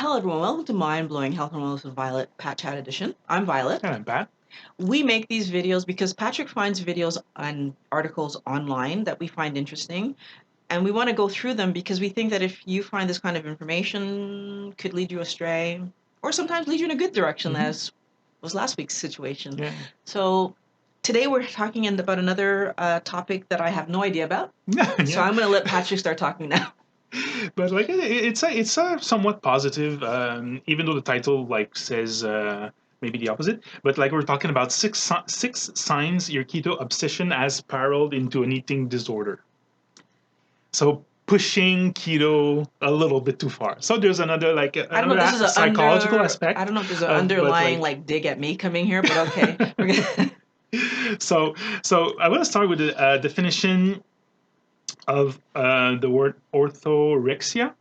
Hello, everyone. Welcome to Mind Blowing Health and Wellness with Violet, Pat Chat Edition. I'm Violet. And I'm Pat. We make these videos because Patrick finds videos and articles online that we find interesting, and we want to go through them because we think that if you find this kind of information could lead you astray, or sometimes lead you in a good direction, as was last week's situation. Yeah. So today we're talking about another topic that I have no idea about. Yeah. So I'm going to let Patrick start talking now. But like it's a somewhat positive, even though the title like says maybe the opposite. But like we're talking about six signs your keto obsession has spiraled into an eating disorder. So pushing keto a little bit too far. So there's another like I don't know if this is an psychological aspect. I don't know if there's an But underlying like dig at me coming here, but okay. We're gonna so I want to start with the definition of the word orthorexia.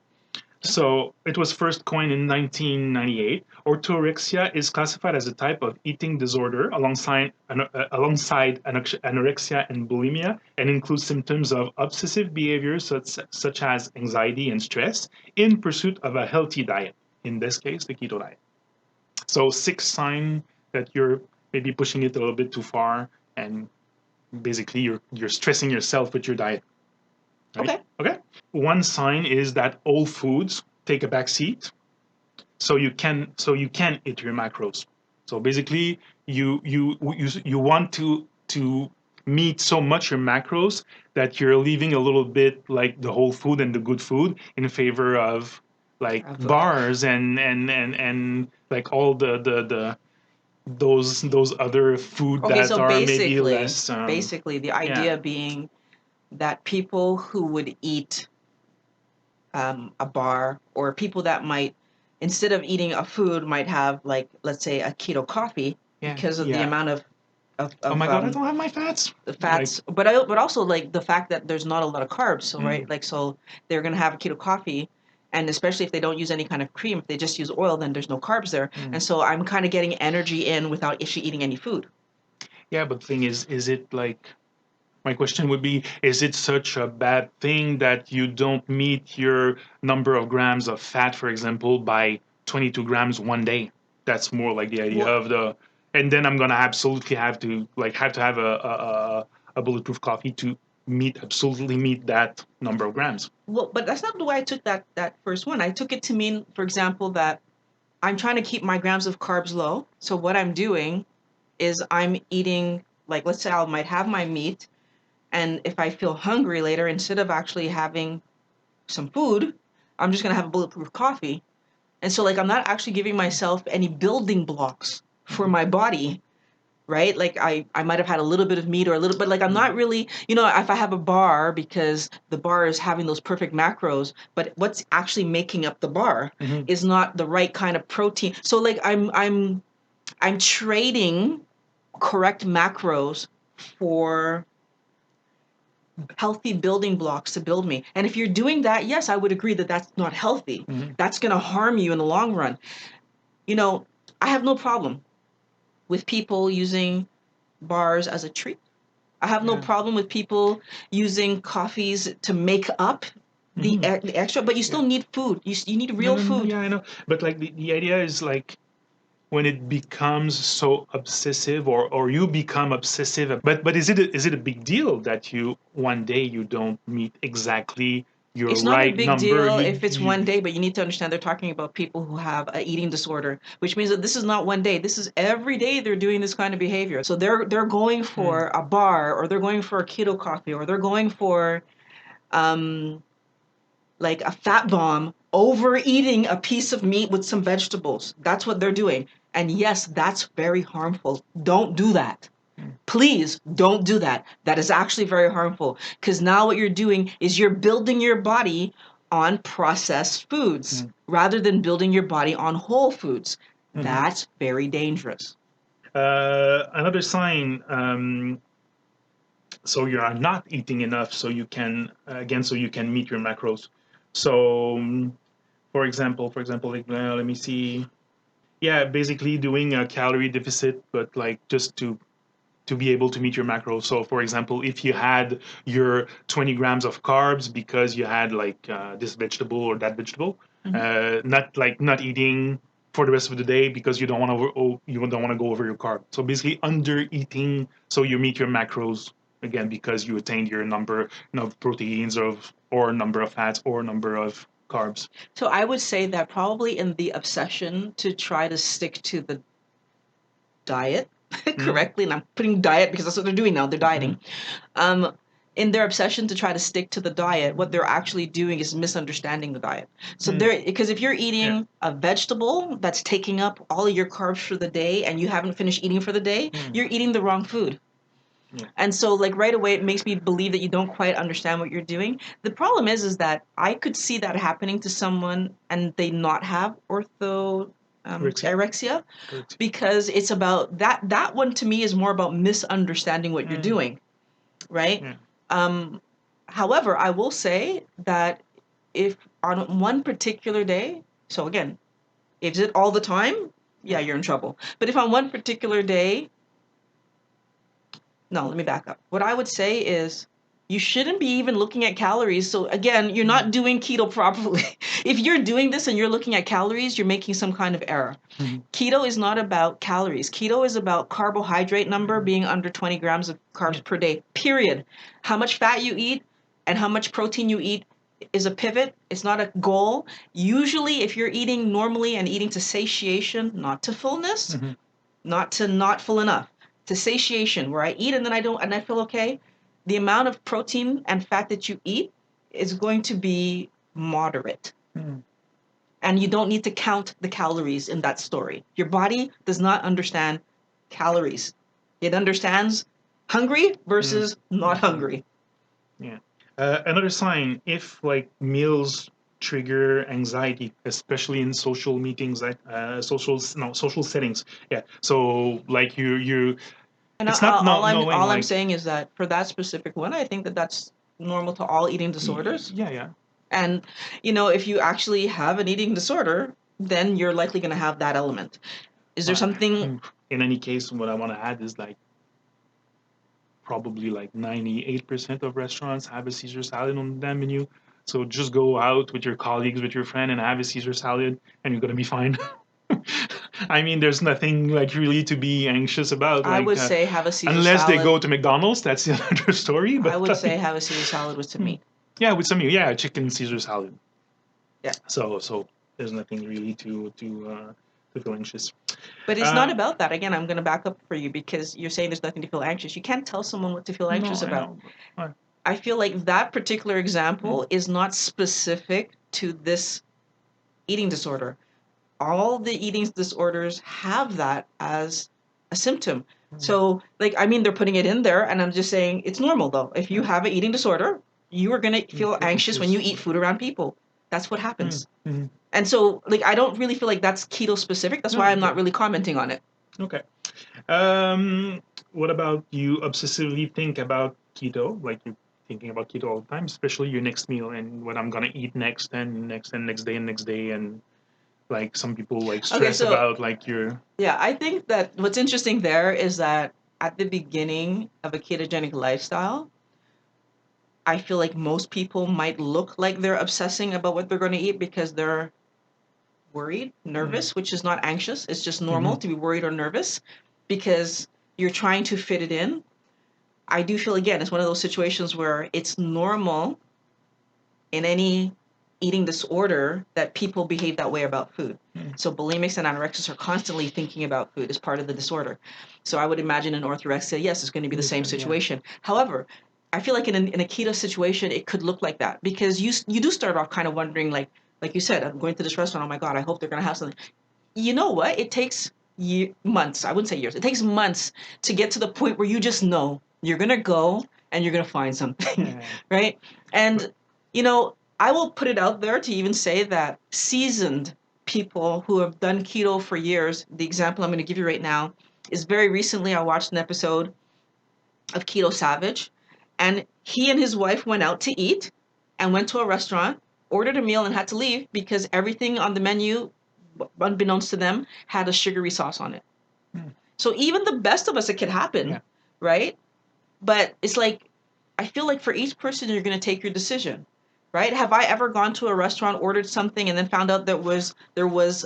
So it was first coined in 1998. Orthorexia is classified as a type of eating disorder alongside anorexia and bulimia, and includes symptoms of obsessive behaviors such as anxiety and stress in pursuit of a healthy diet. In this case, the keto diet. So six sign that you're maybe pushing it a little bit too far, and basically you're stressing yourself with your diet. Right? Okay. Okay. One sign is that all foods take a back seat, so you can eat your macros. So basically, you want to meet so much your macros that you're leaving a little bit like the whole food and the good food in favor of like bars and like all the those other food Okay, that so are maybe less basically the idea being that people who would eat a bar, or people that might, instead of eating a food, might have like, let's say, a keto coffee because of the amount of oh my god, I don't have my fats. the fats, Like, but also like the fact that there's not a lot of carbs. So right, like, so they're gonna have a keto coffee, and especially if they don't use any kind of cream, if they just use oil, then there's no carbs there, and so I'm kind of getting energy in without actually eating any food. yeah, but the thing is it like, my question would be, is it such a bad thing that you don't meet your number of grams of fat, for example, by 22 grams one day? That's more like the idea Well, of the, and then I'm gonna absolutely have to have a bulletproof coffee to absolutely meet that number of grams. well, but that's not the way I took that first one. I took it to mean, for example, that I'm trying to keep my grams of carbs low. So what I'm doing is I'm eating, like, let's say I might have my meat, and if I feel hungry later, instead of actually having some food, I'm just gonna have a bulletproof coffee. And so, like, I'm not actually giving myself any building blocks for my body, right? Like, I might have had a little bit of meat or a little, but like, I'm not really, if I have a bar, because the bar is having those perfect macros, but what's actually making up the bar is not the right kind of protein. So like, I'm trading correct macros for healthy building blocks to build me. And if you're doing that, yes, I would agree that that's not healthy. That's going to harm you in the long run. I have no problem with people using bars as a treat. I have no problem with people using coffees to make up the extra, but you still need food. You need real food. Yeah, I know. But like the idea is like, when it becomes so obsessive, or you become obsessive, but is it a big deal that you one day you don't meet exactly your It's not a right big number? deal if it's one day, but you need to understand they're talking about people who have an eating disorder, which means that this is not one day. This is every day they're doing this kind of behavior. So they're going for a bar, or they're going for a keto coffee, or they're going for like a fat bomb, overeating a piece of meat with some vegetables. That's what they're doing. And yes, that's very harmful. Don't do that. Please don't do that. That is actually very harmful, because now what you're doing is you're building your body on processed foods rather than building your body on whole foods. That's very dangerous. Another sign, so you are not eating enough, so you can meet your macros. So for example, like, let me see. Yeah, basically doing a calorie deficit, but like just to be able to meet your macros. So, for example, if you had your 20 grams of carbs because you had like this vegetable or that vegetable, Not eating for the rest of the day because you don't want to go over your carb. So basically, under eating so you meet your macros again because you attained your number of proteins or number of fats or number of carbs. So I would say that probably in the obsession to try to stick to the diet correctly, and I'm putting diet because that's what they're doing now, they're dieting. In their obsession to try to stick to the diet, what they're actually doing is misunderstanding the diet. So because if you're eating a vegetable that's taking up all of your carbs for the day and you haven't finished eating for the day, you're eating the wrong food. Yeah. And so like right away it makes me believe that you don't quite understand what you're doing. The problem is that I could see that happening to someone and they not have anorexia because it's about that one to me is more about misunderstanding what you're doing, right? Yeah. However, I will say that if on one particular day, so again, if it's all the time, yeah, you're in trouble. But if on one particular day, no, let me back up. What I would say is you shouldn't be even looking at calories. So again, you're not doing keto properly. If you're doing this and you're looking at calories, you're making some kind of error. Keto is not about calories. Keto is about carbohydrate number being under 20 grams of carbs per day, period. How much fat you eat and how much protein you eat is a pivot. It's not a goal. Usually, if you're eating normally and eating to satiation, not to fullness, not to not full enough, to satiation, where I eat and then I feel okay, the amount of protein and fat that you eat is going to be moderate. And you don't need to count the calories in that story. Your body does not understand calories. It understands hungry versus not hungry. Yeah. Another sign, if like meals trigger anxiety, especially in social meetings, like social settings. Yeah. So like you, And it's not knowing all I'm like. saying is that for that specific one, I think that that's normal to all eating disorders. Yeah. And, if you actually have an eating disorder, then you're likely going to have that element. Is there something? In any case, what I want to add is like probably like 98% of restaurants have a Caesar salad on the menu. So just go out with your colleagues, with your friend, and have a Caesar salad, and you're gonna be fine. I mean, there's nothing like really to be anxious about. I Like, would say have a Caesar unless they salad. go to McDonald's, that's another story. But I would say have a Caesar salad with some meat. Yeah, with some meat. Yeah, chicken Caesar salad. Yeah. So there's nothing really to feel anxious. But it's not about that. Again, I'm going to back up for you because you're saying there's nothing to feel anxious. You can't tell someone what to feel anxious about. I feel like that particular example is not specific to this eating disorder. All the eating disorders have that as a symptom. So, they're putting it in there, and I'm just saying it's normal though. If you have an eating disorder, you are going to feel anxious when you eat food around people. That's what happens. And so, I don't really feel like that's keto specific. That's why I'm not really commenting on it. Okay. What about you obsessively think about keto? Like you're thinking about keto all the time, especially your next meal and what I'm gonna eat next and next and next day and next day, and like some people like stress about like your. Yeah, I think that what's interesting there is that at the beginning of a ketogenic lifestyle, I feel like most people might look like they're obsessing about what they're going to eat because they're worried, nervous, which is not anxious. It's just normal to be worried or nervous because you're trying to fit it in. I do feel, again, it's one of those situations where it's normal in any eating disorder that people behave that way about food. So bulimics and anorexics are constantly thinking about food as part of the disorder. So I would imagine in orthorexia, yes, it's going to be the same situation. However, I feel like in a keto situation, it could look like that because you do start off kind of wondering, like you said, I'm going to this restaurant. Oh my God, I hope they're going to have something. You know what? It takes months. I wouldn't say years. It takes months to get to the point where you just know you're going to go and you're going to find something, right? And, I will put it out there to even say that seasoned people who have done keto for years, the example I'm going to give you right now is very recently I watched an episode of Keto Savage, and he and his wife went out to eat and went to a restaurant, ordered a meal, and had to leave because everything on the menu, unbeknownst to them, had a sugary sauce on it. So even the best of us, it could happen, right? But it's like, I feel like for each person, you're going to take your decision. right? Have I ever gone to a restaurant, ordered something, and then found out there was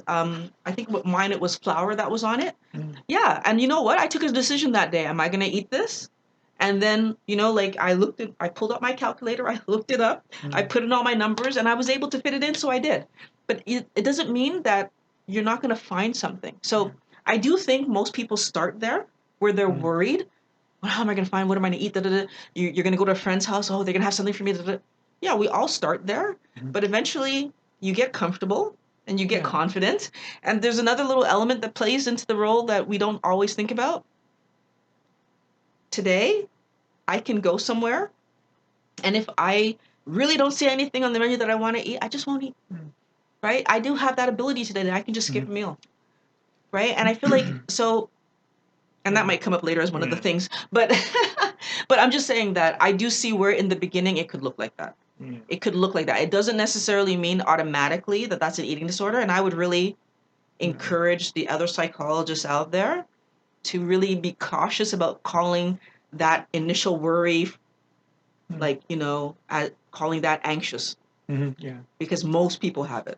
I think what mine it was flour that was on it? Mm. Yeah, and you know what? I took a decision that day. Am I going to eat this? And then, like I pulled out my calculator, I looked it up, I put in all my numbers, and I was able to fit it in, so I did. But it doesn't mean that you're not going to find something. So I do think most people start there where they're worried. Well, how am I going to find? What am I going to eat? Da, da, da. You're going to go to a friend's house. Oh, they're going to have something for me. Da, da, da. Yeah, we all start there, but eventually you get comfortable and you get confident. And there's another little element that plays into the role that we don't always think about. Today, I can go somewhere, and if I really don't see anything on the menu that I want to eat, I just won't eat. Right? I do have that ability today that I can just skip a meal. Right? And I feel like so, and that might come up later as one of the things, but but I'm just saying that I do see where in the beginning it could look like that. It could look like that. It doesn't necessarily mean automatically that that's an eating disorder, and I would really encourage the other psychologists out there to really be cautious about calling that initial worry like calling that anxious, Yeah. because most people have it.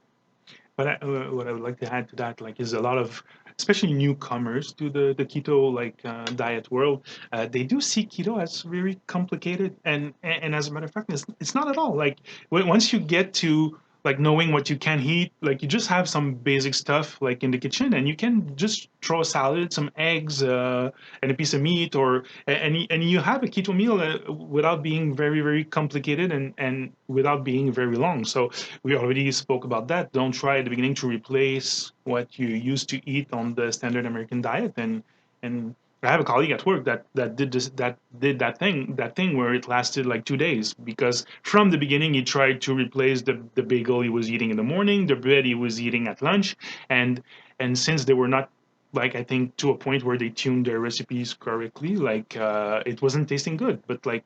But what I would like to add to that, like, is a lot of, especially newcomers to the keto diet world, they do see keto as very complicated, and as a matter of fact, it's not at all. Like once you get to like knowing what you can eat, like you just have some basic stuff like in the kitchen, and you can just throw a salad, some eggs, and a piece of meat, or and you have a keto meal without being very very complicated and without being very long. So we already spoke about that. Don't try at the beginning to replace what you used to eat on the standard American diet. And I have a colleague at work that did that thing where it lasted like 2 days, because from the beginning he tried to replace the bagel he was eating in the morning, the bread he was eating at lunch, and since they were not, like, I think to a point where they tuned their recipes correctly, like it wasn't tasting good, but like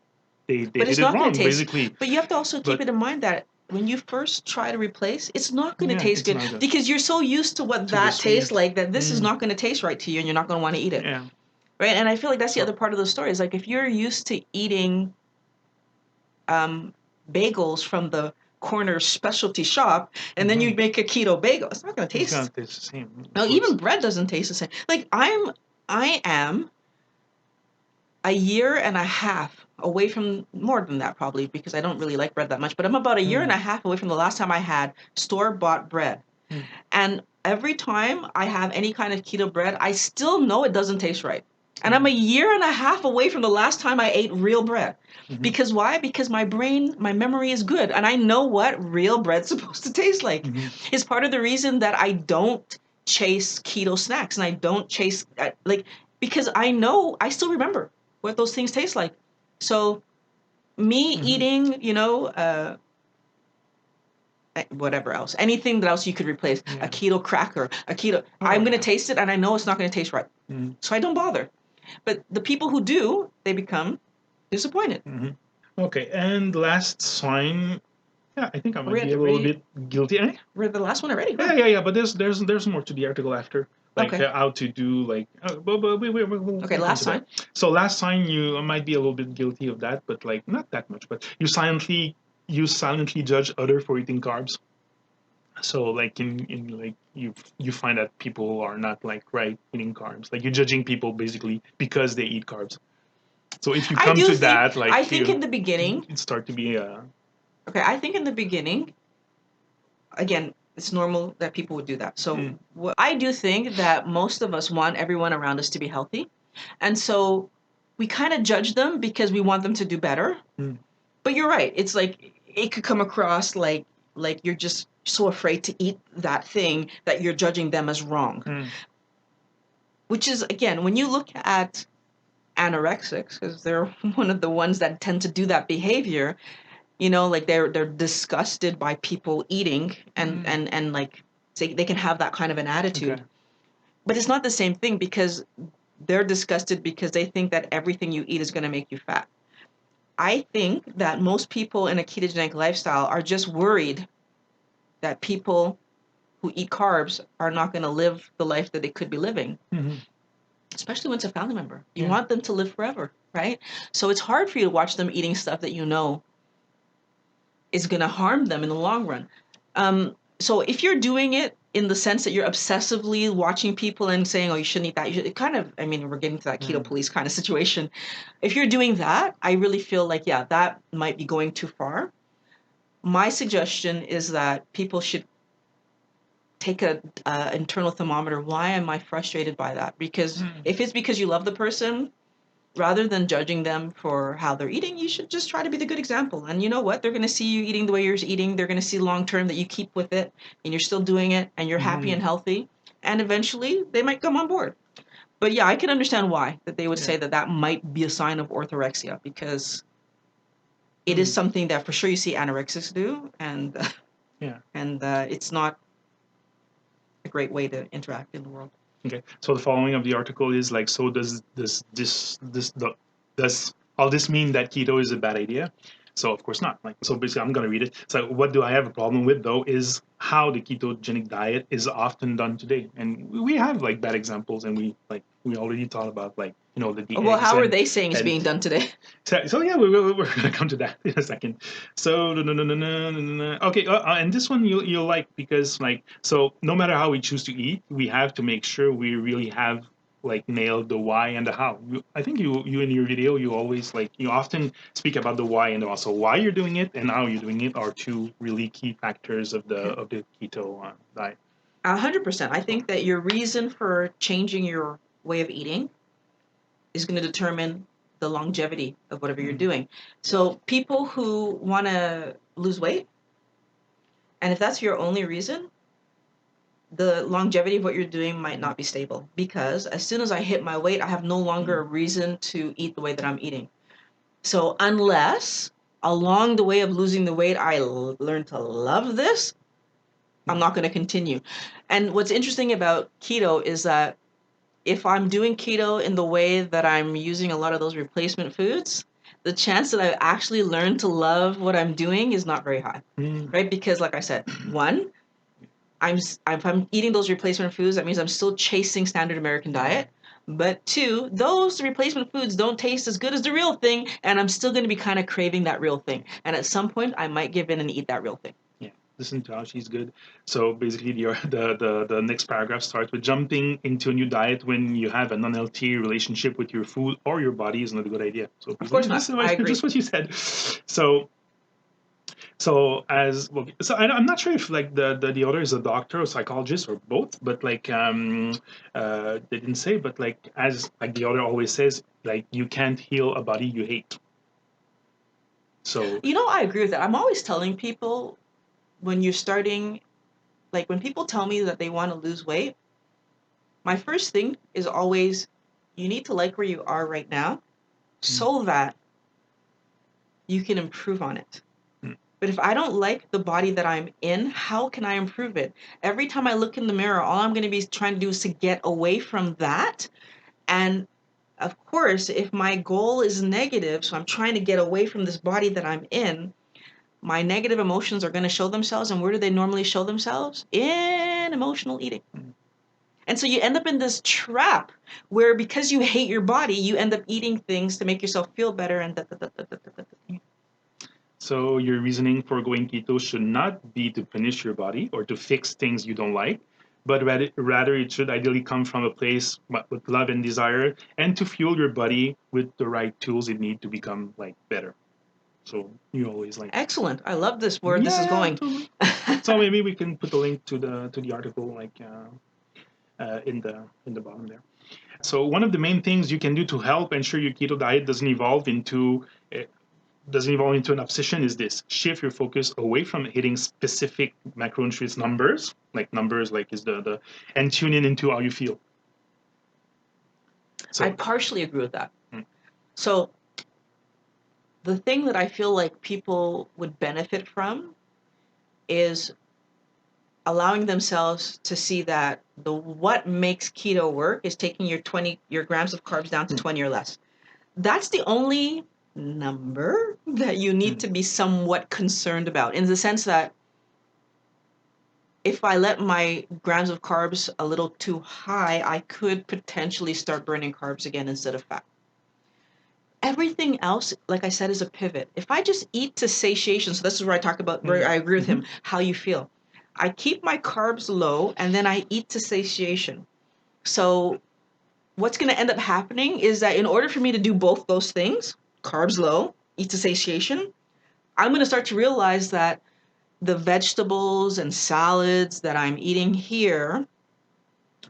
they But did it's it not going wrong to taste. basically. But you have to also keep But it in mind that when you first try to replace, it's not going to yeah, taste it's good not good. because you're so used to what To the that tastes sweet. like that this is not going to taste right to you, and you're not going to want to eat it. Yeah. Right? And I feel like that's the So other part of the story is like if you're used to eating bagels from the corner specialty shop, and then you make a keto bagel, it's not going to it's gonna taste. taste the same, No, of even course. bread doesn't taste the same. Like I am a year and a half away from, more than that probably, because I don't really like bread that much, but I'm about a year and a half away from the last time I had store-bought bread. And every time I have any kind of keto bread, I still know it doesn't taste right. And I'm a year and a half away from the last time I ate real bread. Because why? Because my brain, my memory is good, and I know what real bread's supposed to taste like. It's part of the reason that I don't chase keto snacks, and I don't chase like, because I know, I still remember what those things taste like. So me eating, whatever else, anything that else you could replace, a keto cracker, a keto, I'm going to taste it and I know it's not going to taste right. So I don't bother. But the people who do, they become disappointed. Okay, and last sign. Yeah, I think I might be a little Ready? bit guilty. Eh? Read the last one already? Yeah, Huh? yeah, yeah. But there's more to the article after, like Okay. how to do like. But we'll Okay, come last to that. sign. So last sign, you might be a little bit guilty of that, but like not that much. But you silently judge other for eating carbs. So like in like you find that people are not like right eating carbs. Like you're judging people basically because they eat carbs. So if you I come do to think, that, I like think you in the beginning, it start to be okay, I think in the beginning, again, it's normal that people would do that. So I do think that most of us want everyone around us to be healthy. And so we kind of judge them because we want them to do better. But you're right. It's like it could come across like you're just so afraid to eat that thing that you're judging them as wrong. Which is, again, when you look at anorexics, because they're one of the ones that tend to do that behavior, like they're disgusted by people eating, and like they can have that kind of an attitude. okay. But it's not the same thing, because they're disgusted because they think that everything you eat is going to make you fat. I think that most people in a ketogenic lifestyle are just worried that people who eat carbs are not going to live the life that they could be living, especially when it's a family member. You want them to live forever, right? So it's hard for you to watch them eating stuff that is going to harm them in the long run. So if you're doing it in the sense that you're obsessively watching people and saying, oh, you shouldn't eat that, you should, it kind of, I mean, we're getting to that keto police kind of situation. If you're doing that, I really feel like, yeah, that might be going too far. My suggestion is that people should take a internal thermometer. Why am I frustrated by that? Because if it's because you love the person, rather than judging them for how they're eating, you should just try to be the good example. And you know what? They're going to see you eating the way you're eating. They're going to see long term that you keep with it and you're still doing it and you're happy and healthy. And eventually they might come on board. But yeah, I can understand why that they would say that that might be a sign of orthorexia, because it is something that for sure you see anorexics do, and it's not a great way to interact in the world. Okay. So the following of the article is like, so does all this mean that keto is a bad idea? So of course not. Like, so basically, I'm gonna read it. So what do I have a problem with though is how the ketogenic diet is often done today, and we have like bad examples, and we already talked about like the Well, eggs how are they saying it's being done today? So yeah, we're gonna come to that in a second. So no, no, no, no, no, no, no. Okay, and this one you'll like, because like, so no matter how we choose to eat, we have to make sure we really have like nailed the why and the how. I think you in your video you always like, you often speak about the why and the how. So why you're doing it and how you're doing it are two really key factors of the keto diet. 100%. I think that your reason for changing your way of eating is going to determine the longevity of whatever you're doing. So people who want to lose weight, and if that's your only reason, the longevity of what you're doing might not be stable, because as soon as I hit my weight, I have no longer a reason to eat the way that I'm eating. So unless along the way of losing the weight, I learn to love this, I'm not going to continue. And what's interesting about keto is that if I'm doing keto in the way that I'm using a lot of those replacement foods, the chance that I actually learn to love what I'm doing is not very high, right? Because like I said, one, if I'm eating those replacement foods, that means I'm still chasing standard American diet. But two, those replacement foods don't taste as good as the real thing, and I'm still going to be kind of craving that real thing. And at some point, I might give in and eat that real thing. Yeah, listen to how she's good. So basically, the next paragraph starts with, jumping into a new diet when you have an unhealthy relationship with your food or your body is not a good idea. So Of course not. this is I agree. just what you said. I'm not sure if like the other is a doctor or psychologist or both, but like they didn't say, but like, as like the other always says, like, you can't heal a body you hate. So I agree with that. I'm always telling people, when you're starting, like when people tell me that they want to lose weight, my first thing is always, you need to like where you are right now so that you can improve on it. But if I don't like the body that I'm in, how can I improve it? Every time I look in the mirror, all I'm going to be trying to do is to get away from that. And of course, if my goal is negative, so I'm trying to get away from this body that I'm in, my negative emotions are going to show themselves. And where do they normally show themselves? In emotional eating. And so you end up in this trap where, because you hate your body, you end up eating things to make yourself feel better, and So your reasoning for going keto should not be to punish your body or to fix things you don't like, but rather it should ideally come from a place with love and desire, and to fuel your body with the right tools it needs to become like better. So you always like. Excellent. I love this, where this is going. Totally. So maybe we can put the link to the article like in the bottom there. So one of the main things you can do to help ensure your keto diet doesn't evolve into an obsession is this: shift your focus away from hitting specific macronutrients numbers like is the and tune in into how you feel. So I partially agree with that. So the thing that I feel like people would benefit from is allowing themselves to see that what makes keto work is taking your grams of carbs down to 20 or less. That's the only number that you need to be somewhat concerned about, in the sense that if I let my grams of carbs a little too high, I could potentially start burning carbs again instead of fat. everything else, like I said, is a pivot. If I just eat to satiation, so this is where I talk about where I agree with him, how you feel. I keep my carbs low and then I eat to satiation. So what's going to end up happening is that in order for me to do both those things, carbs low, eat to satiation, I'm going to start to realize that the vegetables and salads that I'm eating here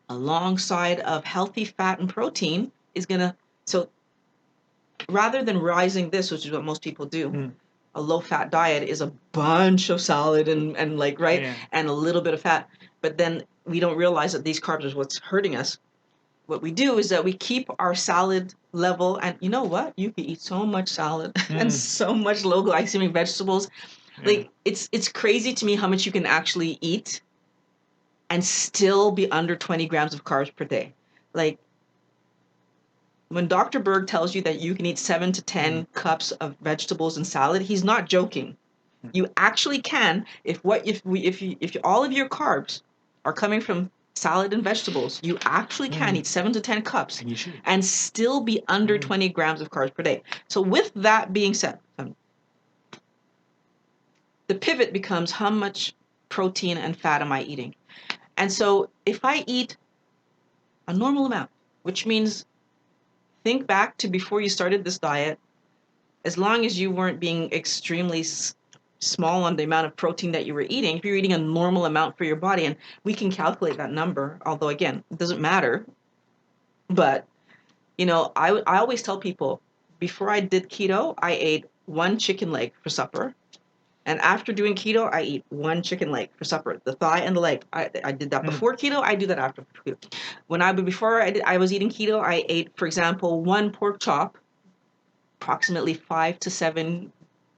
alongside of healthy fat and protein is going to, so rather than rising this, which is what most people do, a low fat diet is a bunch of salad and like, right? Yeah. And a little bit of fat. But then we don't realize that these carbs is what's hurting us. What we do is that we keep our salad level, and you know what? You can eat so much salad and so much low glycemic vegetables. Like it's crazy to me how much you can actually eat and still be under 20 grams of carbs per day. Like when Dr. Berg tells you that you can eat 7 to 10 cups of vegetables and salad, he's not joking. You actually can if all of your carbs are coming from salad and vegetables, you actually can eat 7 to 10 cups and still be under 20 grams of carbs per day. So with that being said, the pivot becomes how much protein and fat am I eating? And so if I eat a normal amount, which means think back to before you started this diet, as long as you weren't being extremely small on the amount of protein that you were eating, if you're eating a normal amount for your body, and we can calculate that number, although again, it doesn't matter. But, you know, I always tell people, before I did keto, I ate 1 chicken leg for supper. And after doing keto, I eat 1 chicken leg for supper, the thigh and the leg. I did that before keto. I do that after keto. Before I was eating keto, I ate, for example, 1 pork chop, approximately 5 to 7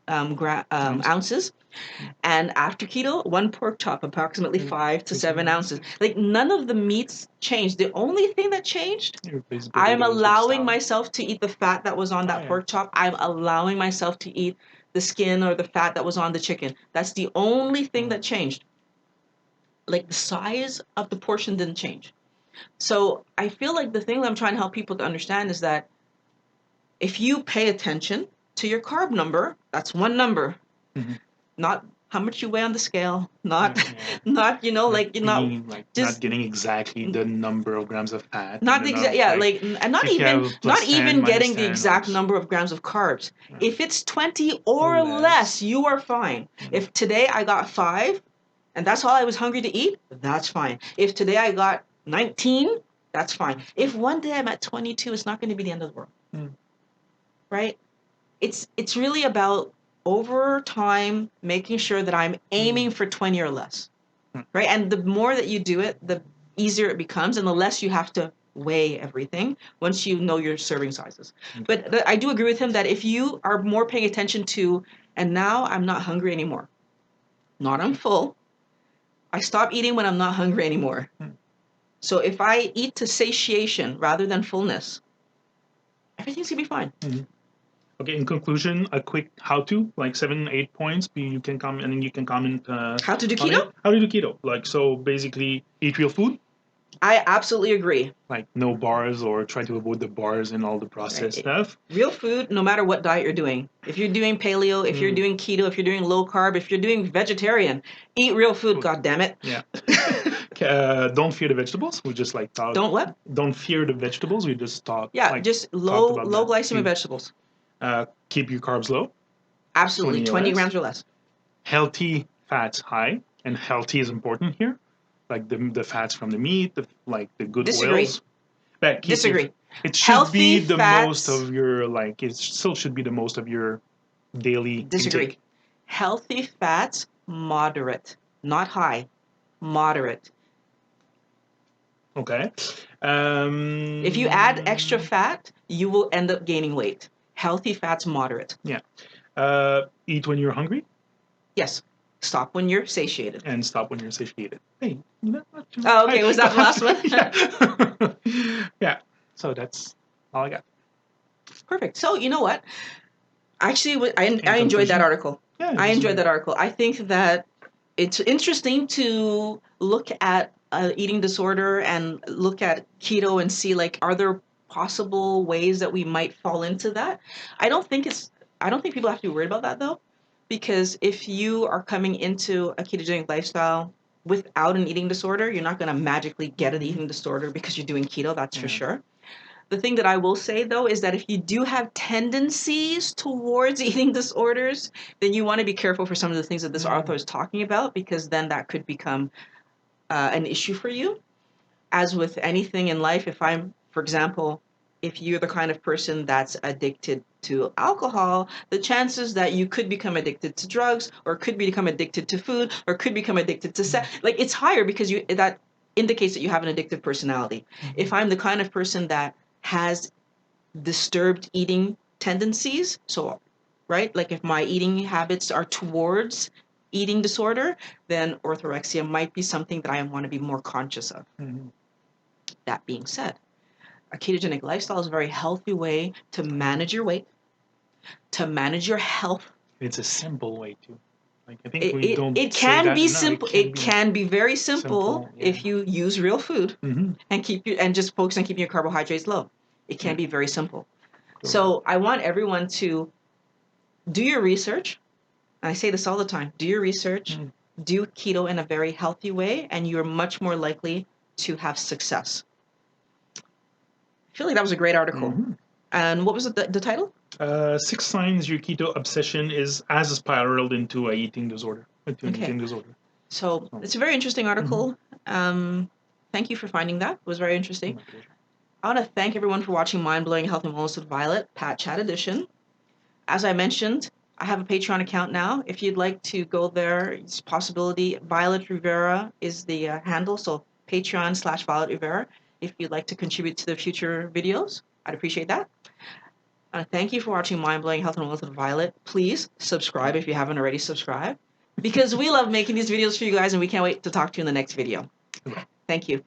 ounces. And after keto, 1 pork chop, approximately 5 to 7 ounces. Like none of the meats changed. The only thing that changed, I'm allowing myself to eat the fat that was on that pork chop. I'm allowing myself to eat the skin or the fat that was on the chicken. That's the only thing that changed. Like the size of the portion didn't change. So I feel like the thing that I'm trying to help people to understand is that if you pay attention to your carb number, that's one number. Not how much you weigh on the scale, not not like not getting exactly the number of grams of fat. Not the exact, and not even getting the exact number of grams of carbs. If it's 20 or less, you are fine. If today I got 5, and that's all I was hungry to eat, that's fine. If today I got 19, that's fine. If one day I'm at 22, it's not going to be the end of the world, right? It's really about over time making sure that I'm aiming for 20 or less, right? And the more that you do it, the easier it becomes, and the less you have to weigh everything once you know your serving sizes. But I do agree with him that if you are more paying attention to, and now I'm not hungry anymore, not I'm full, I stop eating when I'm not hungry anymore. So if I eat to satiation rather than fullness, everything's gonna be fine. Okay, in conclusion, a quick how-to, like 7, 8 points. You can comment, and you can comment. How to do keto? How to do keto? Like, so basically, eat real food. I absolutely agree. Like no bars, or try to avoid the bars and all the processed stuff. Real food, no matter what diet you're doing. If you're doing paleo, if you're doing keto, if you're doing low carb, if you're doing vegetarian, eat real food. God damn it. Yeah. Don't fear the vegetables. We just like talk. Don't what? Don't fear the vegetables. We just talk. Yeah, just low glycemic vegetables. Keep your carbs low. Absolutely, 20 grams or less. Healthy fats high, and healthy is important here. Like the fats from the meat, the good oils. Disagree. It should healthy be the fats, most of your it still should be the most of your daily intake. Healthy fats, moderate, not high, moderate. Okay. If you add extra fat, you will end up gaining weight. Healthy fats, moderate. Yeah. Eat when you're hungry. Yes. Stop when you're satiated. And stop when you're satiated. Hey, not too much. Oh, okay. Was that the last one? Yeah. Yeah. So that's all I got. Perfect. So you know what? Actually, I enjoyed that article. Yeah, I enjoyed that article. I think that it's interesting to look at eating disorder and look at keto and see, like, are there possible ways that we might fall into that. I don't think people have to be worried about that though, because if you are coming into a ketogenic lifestyle without an eating disorder, you're not going to magically get an eating disorder because you're doing keto, that's for sure. The thing that I will say though is that if you do have tendencies towards eating disorders, then you want to be careful for some of the things that this author is talking about, because then that could become an issue for you. As with anything in life, for example, if you're the kind of person that's addicted to alcohol, the chances that you could become addicted to drugs, or could become addicted to food, or could become addicted to sex, like it's higher, because that indicates that you have an addictive personality. If I'm the kind of person that has disturbed eating tendencies, so right, like if my eating habits are towards eating disorder, then orthorexia might be something that I want to be more conscious of. That being said, a ketogenic lifestyle is a very healthy way to manage your weight, to manage your health. It's a simple way to. Like, I think we don't It say can that be enough. simple. It can be very simple if you use real food and just focus on keeping your carbohydrates low. It can be very simple. So I want everyone to do your research. I say this all the time. Do your research. Do keto in a very healthy way, and you're much more likely to have success. I feel like that was a great article. And what was the title? 6 signs your keto obsession is spiraled into an eating disorder. So it's a very interesting article. Thank you for finding that. It was very interesting. My pleasure. I want to thank everyone for watching Mind Blowing Health and Wellness with Violet, Pat Chat Edition. As I mentioned, I have a Patreon account now. If you'd like to go there, it's a possibility. Violet Rivera is the handle, so Patreon/Violet Rivera. If you'd like to contribute to the future videos, I'd appreciate that. Thank you for watching Mind Blowing Health and Wellness with Violet. Please subscribe if you haven't already subscribed, because we love making these videos for you guys, and we can't wait to talk to you in the next video. Thank you.